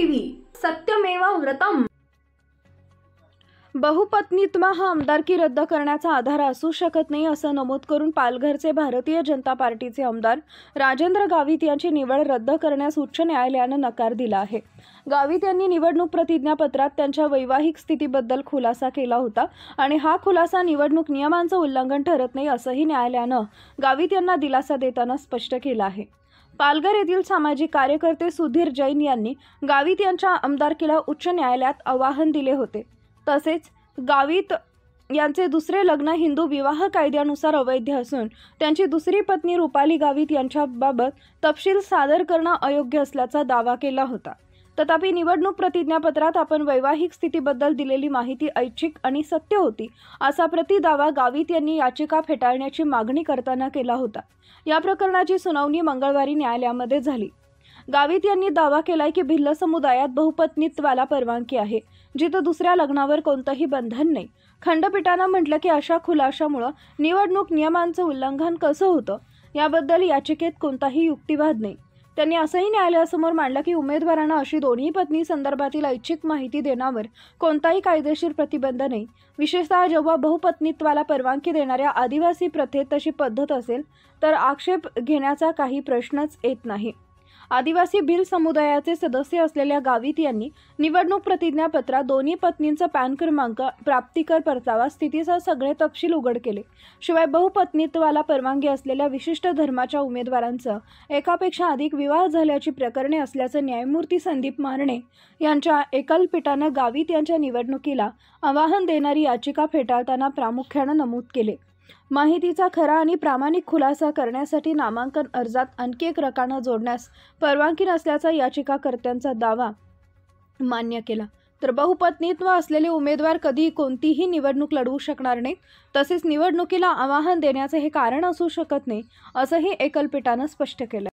TV सत्यमेव व्रतम। बहुपत्नीत्व हा आमदारकी रद्द करण्याचा आधार असू शकत नाही असं नमूद करून पालघरचे भारतीय जनता पार्टीचे आमदार राजेंद्र गावित यांची निवड रद्द करण्यास उच्च न्यायालयानं नकार दिला आहे। गावित यांनी निवडणूक प्रतिज्ञापत्रात त्यांच्या वैवाहिक स्थितीबद्दल खुलासा केला होता आणि हा खुलासा निवडणूक नियमांचं उल्लंघन ठरत नाही असंही न्यायालयानं गावित यांना दिलासा देताना स्पष्ट केलं आहे। पालघर येथील सामाजिक कार्यकर्ते सुधीर जैन यांनी गावित यांच्या आमदारकीला उच्च न्यायालयात आव्हान दिले होते। तसेच गावित यांचे दुसरे लग्न हिंदू विवाह कायद्यानुसार अवैध असून त्यांची दुसरी पत्नी रुपाली गावित यांच्याबाबत तपशील सादर करणं अयोग्य असल्याचा दावा केला होता। तथापि निवडणूक प्रतिज्ञापत्रात आपण वैवाहिक स्थितीबद्दल दिलेली माहिती ऐच्छिक आणि सत्य होती असा प्रतिदावा गावित यांनी याचिका फेटाळण्याची मागणी करताना केला होता। या प्रकरणाची सुनावणी मंगळवारी न्यायालयामध्ये झाली। गावित यांनी दावा केलाय की भिल्ल समुदायात बहुपत्नीत्वाला परवानगी आहे, जिथं दुसऱ्या लग्नावर कोणतंही बंधन नाही। खंडपीठानं म्हटलं की अशा खुलाशामुळे निवडणूक नियमांचं उल्लंघन कसं होतं याबद्दल याचिकेत कोणताही युक्तिवाद नाही। त्यांनी असंही न्यायालयासमोर मांडलं की उमेदवारांना अशी दोन्ही पत्नी संदर्भातील ऐच्छिक माहिती देण्यावर कोणताही कायदेशीर प्रतिबंध नाही। विशेषतः जेव्हा बहुपत्नीत्वाला परवानगी देणाऱ्या आदिवासी प्रथेत तशी पद्धत असेल तर आक्षेप घेण्याचा काही प्रश्नच येत नाही। आदिवासी भिल समुदायाचे सदस्य असलेल्या गावित यांनी निवडणूक प्रतिज्ञापत्रात दोन्ही पत्नींचा पॅन क्रमांक, प्राप्तिकर परतावा, स्थितीसह सगळे तपशील उघड केले। शिवाय बहुपत्नीत्वाला परवानगी असलेल्या विशिष्ट धर्माच्या उमेदवारांचं एकापेक्षा अधिक विवाह झाल्याची प्रकरणे असल्याचं न्यायमूर्ती संदीप मारणे यांच्या एकलपीठानं गावित यांच्या निवडणुकीला आव्हान देणारी याचिका फेटाळताना प्रामुख्यानं नमूद केले। माहितीचा खरा आणि प्रामाणिक खुलासा करण्यासाठी नामांकन अर्जात आणखी एक रकाना जोडण्यास परवानगी नसल्याचा याचिकाकर्त्यांचा दावा मान्य केला। तर बहुपत्नीत्व असलेले उमेदवार कधी कोणतीही निवडणूक लढवू शकणार नाहीत, तसेच निवडणुकीला आव्हान देण्याचे हे कारण असू शकत नाही असंही एकलपीठानं स्पष्ट केलं।